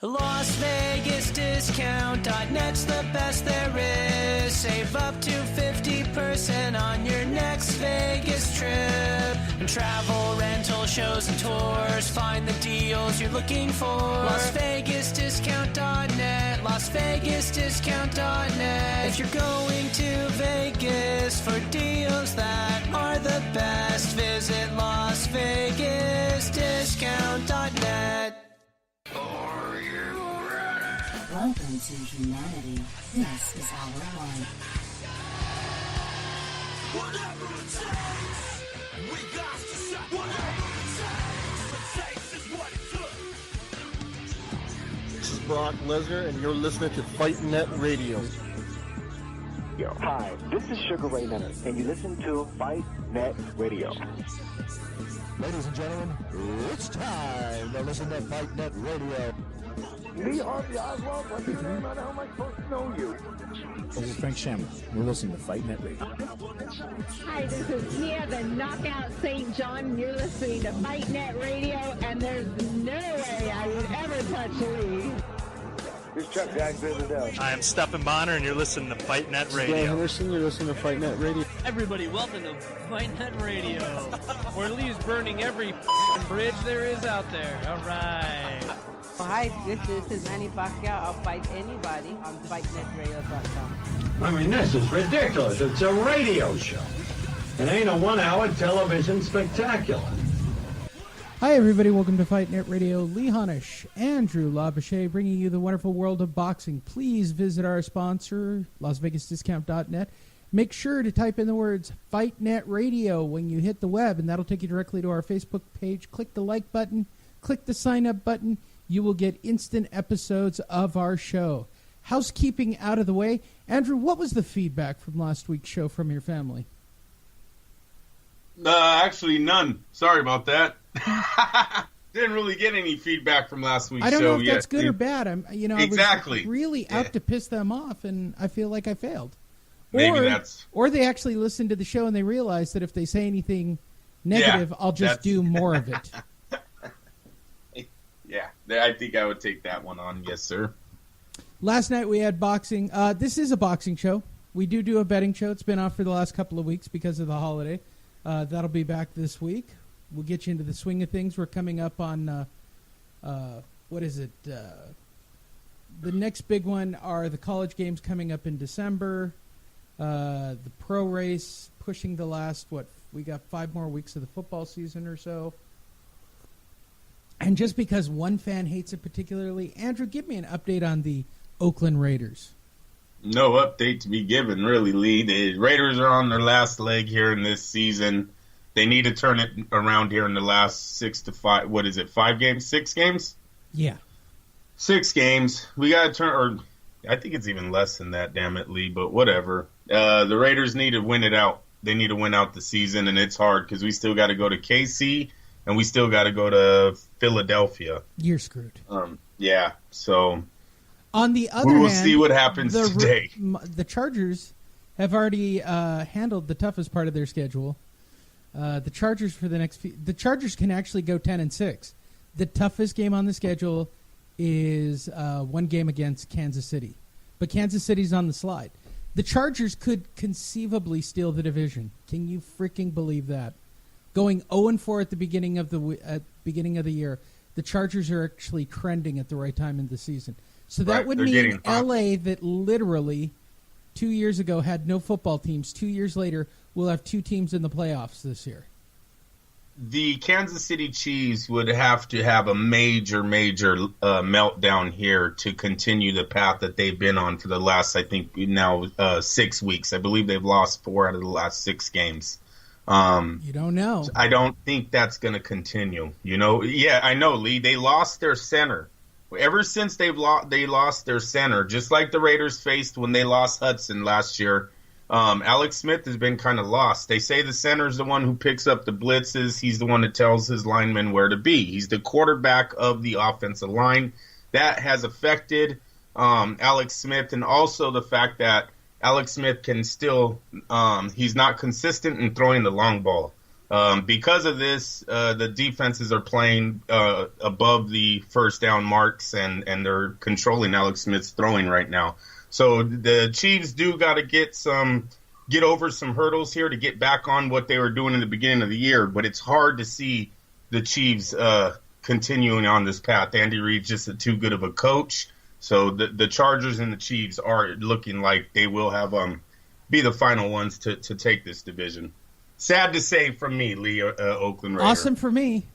Las Vegas Discount.net's the best there is. Save up to 50% on your next Vegas trip. And travel, rental, shows, and tours. Find the deals you're looking for. Las Vegas Discount.net. Las Vegas Discount.net. If you're going to Vegas for deals that are the best, visit Las Vegas Discount.net. Welcome to humanity. This is our one. Whatever it takes, we got to shut. Whatever it takes is what it took. This is Brock Lesnar, and you're listening to Fight Net Radio. Yo, hi, this is Sugar Ray Leonard, and you listen to Fight Net Radio. Ladies and gentlemen, it's time to listen to Fight Net Radio. Lee Harvey Oswald, what's your name? How am I supposed to know you? This is Frank Shamrock. You're listening to Fight Net Radio. Hi, this is Tia, the Knockout St. John. You're listening to Fight Net Radio, and there's no way I would ever touch Lee. This is Chuck Jackson. I am Stephen Bonner, and you're listening to Fight Net Radio. Dan Henderson, you're listening to Fight Net Radio. Everybody, welcome to Fight Net Radio, where Lee's burning every bridge there is out there. All right. Hi, this is Manny Pacquiao. I'll fight anybody on FightNetRadio.com. I mean, this is ridiculous. It's a radio show. It ain't a one-hour television spectacular. Hi, everybody. Welcome to Fight Net Radio. Lee Honish, Andrew Labouche, bringing you the wonderful world of boxing. Please visit our sponsor, LasVegasDiscount.net. Make sure to type in the words Fight Net Radio when you hit the web, and that'll take you directly to our Facebook page. Click the like button. Click the sign-up button. You will get instant episodes of our show. Housekeeping out of the way. Andrew, what was the feedback from last week's show from your family? Actually, none. Sorry about that. Didn't really get any feedback from last week's show. I don't know if that's good or bad. Exactly. I was really out to piss them off, and I feel like I failed. Or they actually listened to the show and they realized that if they say anything negative, I'll just do more of it. Yeah, I think I would take that one on. Yes, sir. Last night we had boxing. This is a boxing show. We do a betting show. It's been off for the last couple of weeks because of the holiday. That'll be back this week. We'll get you into the swing of things. We're coming up on, what is it? The next big one are the college games coming up in December. The pro race pushing the last, we got 5 more weeks of the football season or so. And just because one fan hates it particularly, Andrew, give me an update on the Oakland Raiders. No update to be given, really, Lee. The Raiders are on their last leg here in this season. They need to turn it around here in the last 6 to 5. What is it, 5 games? 6 games? Yeah. 6 games. We got to turn, or I think it's even less than that, damn it, Lee, but whatever. The Raiders need to win it out. They need to win out the season, and it's hard because we still got to go to KC. And we still got to go to Philadelphia. You're screwed. Yeah, so on the other hand, we'll see what happens today. The Chargers have already handled the toughest part of their schedule. The Chargers for the next the Chargers can actually go 10-6. The toughest game on the schedule is one game against Kansas City, but Kansas City's on the slide. The Chargers could conceivably steal the division. Can you freaking believe that? Going 0-4 at the beginning of the year, the Chargers are actually trending at the right time in the season. So that would mean LA, that literally 2 years ago had no football teams, 2 years later will have 2 teams in the playoffs this year. The Kansas City Chiefs would have to have a major meltdown here to continue the path that they've been on for the last, I think, now 6 weeks. I believe they've lost 4 out of the last 6 games. You don't know. I don't think that's going to continue. Yeah, I know, Lee. They lost their center. Ever since they lost their center, just like the Raiders faced when they lost Hudson last year, Alex Smith has been kind of lost. They say the center's the one who picks up the blitzes. He's the one that tells his linemen where to be. He's the quarterback of the offensive line. That has affected Alex Smith, and also the fact that Alex Smith can still he's not consistent in throwing the long ball. Because of this, the defenses are playing above the first down marks, and they're controlling Alex Smith's throwing right now. So the Chiefs do got to get over some hurdles here to get back on what they were doing in the beginning of the year. But it's hard to see the Chiefs continuing on this path. Andy Reid's just too good of a coach. So the Chargers and the Chiefs are looking like they will have be the final ones to take this division. Sad to say from me, Lee, Oakland Raider. Awesome for me.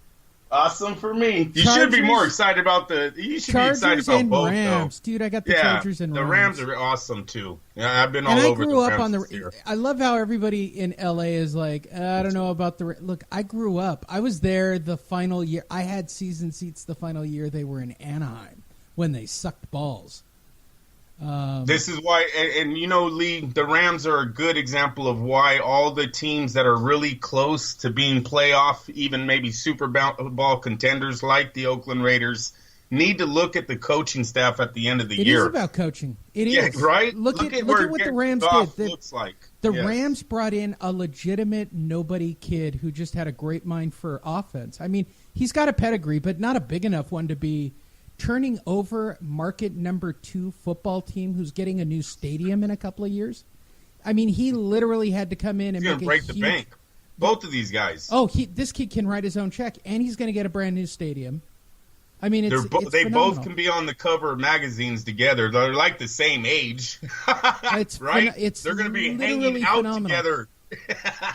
Awesome for me. You Chargers, should be more excited about You should Chargers be excited about and both, Rams. though. Dude, I got the Chargers and Rams. The Rams are awesome too. Yeah, I've been all and I over grew the up Rams on this year. I love how everybody in LA is like, I don't know about the. Look, I grew up. I was there the final year. I had season seats the final year they were in Anaheim when they sucked balls. This is why, and you know, Lee, the Rams are a good example of why all the teams that are really close to being playoff, even maybe Super Bowl contenders like the Oakland Raiders, need to look at the coaching staff at the end of the year. It is about coaching. It is. Yeah, right? Look at what the Rams Goff did. Looks like. The Rams brought in a legitimate nobody kid who just had a great mind for offense. I mean, he's got a pedigree, but not a big enough one to be turning over market number 2 football team who's getting a new stadium in a couple of years. I mean, he literally had to come in and He's make break the bank. Both of these guys. Oh, this kid can write his own check, and he's going to get a brand new stadium. I mean, it's they phenomenal. both can be on the cover of magazines together. They're like the same age, it's right? They're going to be hanging out phenomenal. Together.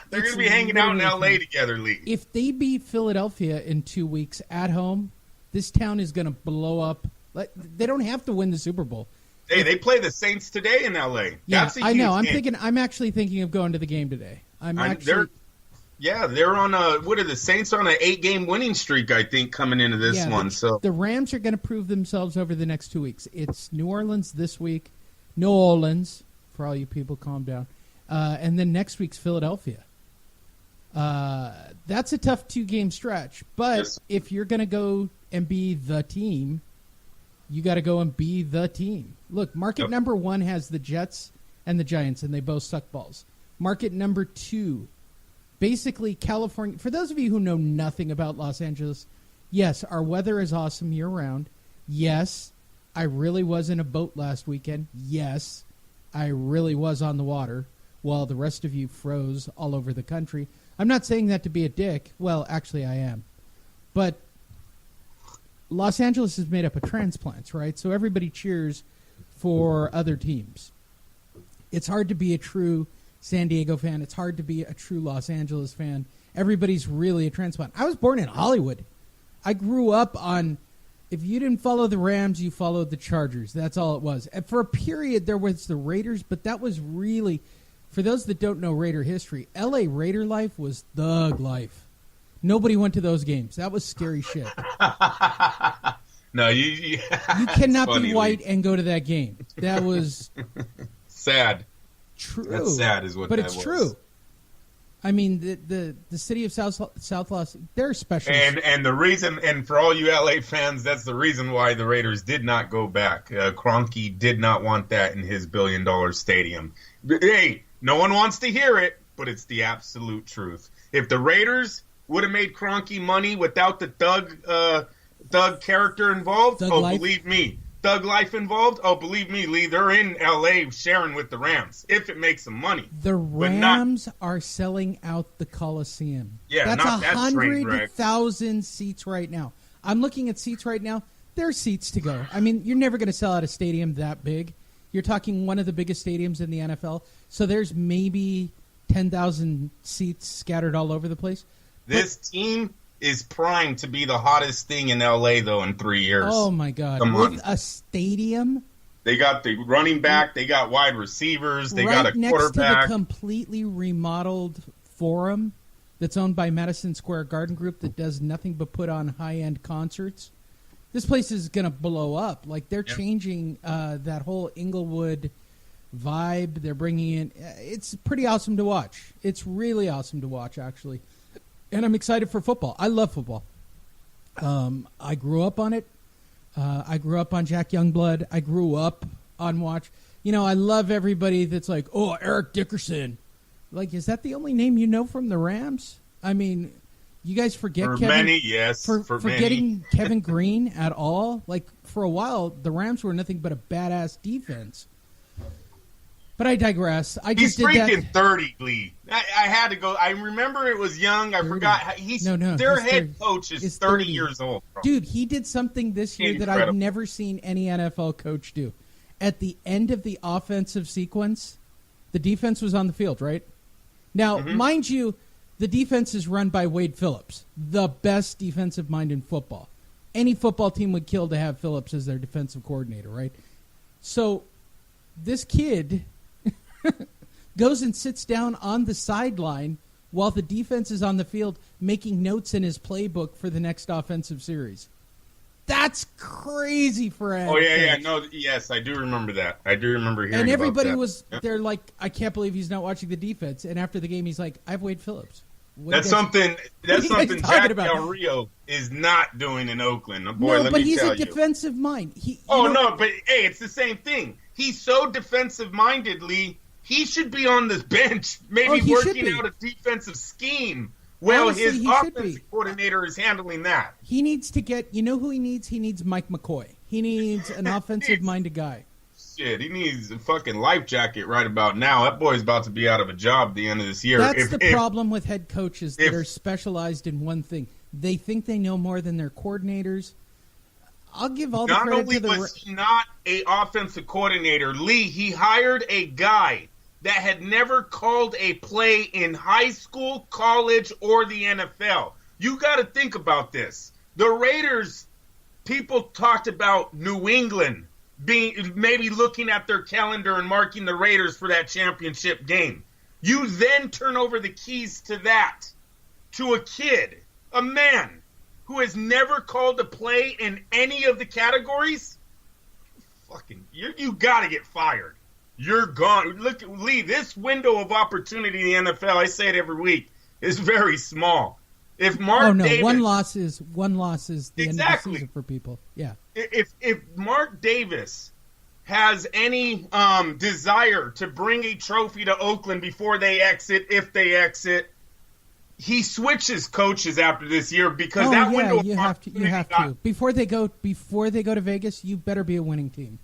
They're going to be hanging out in L.A. together, Lee. If they beat Philadelphia in 2 weeks at home, this town is going to blow up. Like, they don't have to win the Super Bowl. Hey, they play the Saints today in L.A. Yeah, That's a I know. huge game. I'm actually thinking of going to the game today. They're on what are the Saints on an 8-game winning streak? I think coming into this one. So the Rams are going to prove themselves over the next 2 weeks. It's New Orleans this week, New Orleans for all you people, calm down, and then next week's Philadelphia. That's a tough 2-game stretch, but if you're going to go and be the team, you got to go and be the team. Look, market number 1 has the Jets and the Giants, and they both suck balls. Market number 2, basically California. For those of you who know nothing about Los Angeles, yes, our weather is awesome year-round. Yes, I really was in a boat last weekend. Yes, I really was on the water while the rest of you froze all over the country. I'm not saying that to be a dick. Well, actually, I am. But Los Angeles is made up of transplants, right? So everybody cheers for other teams. It's hard to be a true San Diego fan. It's hard to be a true Los Angeles fan. Everybody's really a transplant. I was born in Hollywood. I grew up on, if you didn't follow the Rams, you followed the Chargers. That's all it was. And for a period, there was the Raiders, but that was really, for those that don't know Raider history, L.A. Raider life was thug life. Nobody went to those games. That was scary shit. No, you cannot be white and go to that game. That was sad. True. That's sad, is what. But that it's was. true. I mean, the city of South Los, they're special. And the reason, and for all you LA fans, that's the reason why the Raiders did not go back. Kroenke did not want that in his $1 billion stadium. Hey, no one wants to hear it, but it's the absolute truth. If the Raiders would have made Kroenke money without the thug character involved, believe me. Thug life involved? Oh, believe me, Lee, they're in L.A. sharing with the Rams, if it makes them money. The Rams are selling out the Coliseum. Yeah, that's not that train wreck. 100,000 seats right now. I'm looking at seats right now. There are seats to go. I mean, you're never going to sell out a stadium that big. You're talking one of the biggest stadiums in the NFL. So there's maybe 10,000 seats scattered all over the place. This team is primed to be the hottest thing in L.A., though, in 3 years. Oh, my God. Come With on. a stadium? They got the running back. They got wide receivers. They right got a next quarterback. to the completely remodeled Forum that's owned by Madison Square Garden Group that does nothing but put on high-end concerts. This place is going to blow up. Like, they're changing that whole Inglewood vibe. They're bringing in... It's pretty awesome to watch. It's really awesome to watch, actually. And I'm excited for football. I love football. I grew up on it. I grew up on Jack Youngblood. I grew up on watch. You know, I love everybody that's like, oh, Eric Dickerson. Like, is that the only name you know from the Rams? I mean, you guys forget For Kevin, many, yes. For forgetting many. Kevin Green at all. Like, for a while, the Rams were nothing but a badass defense. But I digress. He's freaking 30, Lee. I had to go. I remember it was young. I 30. forgot. Their head 30. coach is It's 30 years old. Bro. Dude, he did something this year that I've never seen any NFL coach do. At the end of the offensive sequence, the defense was on the field, right? Now, mind you, the defense is run by Wade Phillips, the best defensive mind in football. Any football team would kill to have Phillips as their defensive coordinator, right? So this kid goes and sits down on the sideline while the defense is on the field making notes in his playbook for the next offensive series. That's crazy for a head coach. Yes, I do remember that. I do remember hearing And everybody about that. was they're like, I can't believe he's not watching the defense. And after the game, he's like, I have Wade Phillips. That's something Jack Del Rio is not doing in Oakland. Boy, no, but he's a defensive mind. But hey, it's the same thing. He's so defensive-minded, Lee. He should be on this bench, maybe working out a defensive scheme. Well, Honestly, his offensive coordinator is handling that. He needs to get, you know who he needs? He needs Mike McCoy. He needs an offensive-minded guy. Shit, he needs a fucking life jacket right about now. That boy's about to be out of a job at the end of this year. That's the problem with head coaches that are specialized in one thing. They think they know more than their coordinators. I'll give all the credit to the... Not only was he not an offensive coordinator, Lee, he hired a guy that had never called a play in high school, college, or the NFL. You got to think about this. The Raiders, people talked about New England being maybe looking at their calendar and marking the Raiders for that championship game. You then turn over the keys to that to a kid, a man who has never called a play in any of the categories. You got to get fired. You're gone. Look, Lee, this window of opportunity in the NFL, I say it every week, is very small. If Mark Davis, one loss is the end of the season for people. Yeah. If Mark Davis has any desire to bring a trophy to Oakland before they exit, if they exit, he switches coaches after this year because window you have to. Before they go to Vegas, you better be a winning team.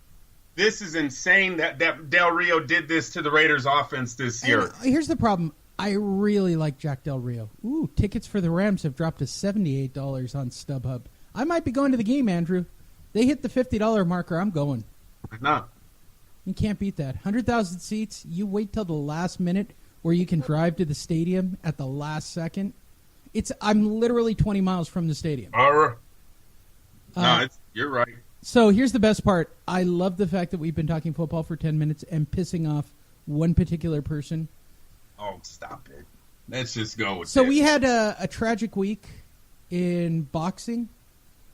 This is insane that Del Rio did this to the Raiders offense this year. Here's the problem. I really like Jack Del Rio. Ooh, tickets for the Rams have dropped to $78 on StubHub. I might be going to the game, Andrew. They hit the $50 marker. I'm going. No. You can't beat that. 100,000 seats. You wait till the last minute where you can drive to the stadium at the last second. I'm literally 20 miles from the stadium. You're right. So here's the best part. I love the fact that we've been talking football for 10 minutes and pissing off one particular person. Oh, stop it. Let's just go with we had a tragic week in boxing.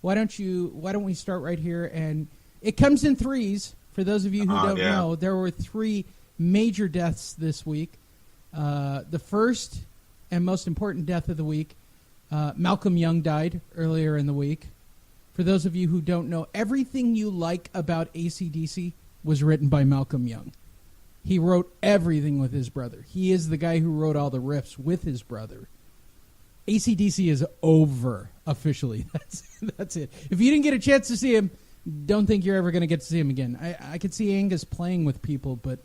Why don't we start right here? And it comes in threes. For those of you who don't know, there were 3 major deaths this week. The first and most important death of the week, Malcolm Young died earlier in the week. For those of you who don't know, everything you like about AC/DC was written by Malcolm Young. He wrote everything with his brother. He is the guy who wrote all the riffs with his brother. AC/DC is over, officially. That's it. If you didn't get a chance to see him, don't think you're ever going to get to see him again. I could see Angus playing with people, but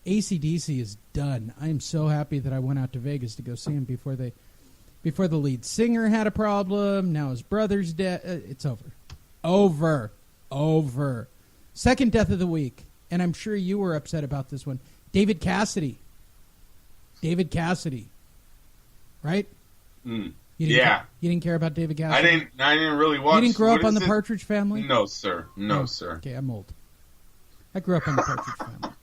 AC/DC is done. I am so happy that I went out to Vegas to go see him before the lead singer had a problem. Now his brother's dead. It's over. Over. Second death of the week. And I'm sure you were upset about this one. David Cassidy. Right? You didn't care about David Cassidy? I didn't really watch. You didn't grow up on the Partridge Family? No, sir. No, sir. Okay, I'm old. I grew up on the Partridge Family.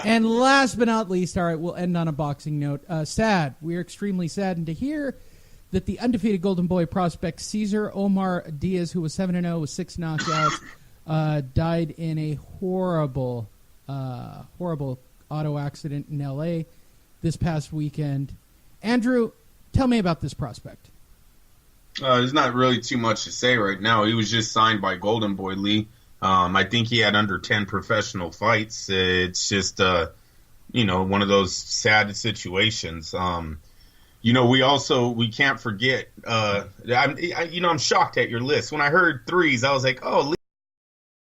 And last but not least, all right, we'll end on a boxing note. Sad. We are extremely saddened to hear that the undefeated Golden Boy prospect Cesar Omar Diaz, who was 7-0 with 6 knockouts, died in a horrible auto accident in L.A. this past weekend. Andrew, tell me about this prospect. There's not really too much to say right now. He was just signed by Golden Boy Lee. I think he had under 10 professional fights. It's just, one of those sad situations. we can't forget. I'm shocked at your list. When I heard threes, I was like, oh.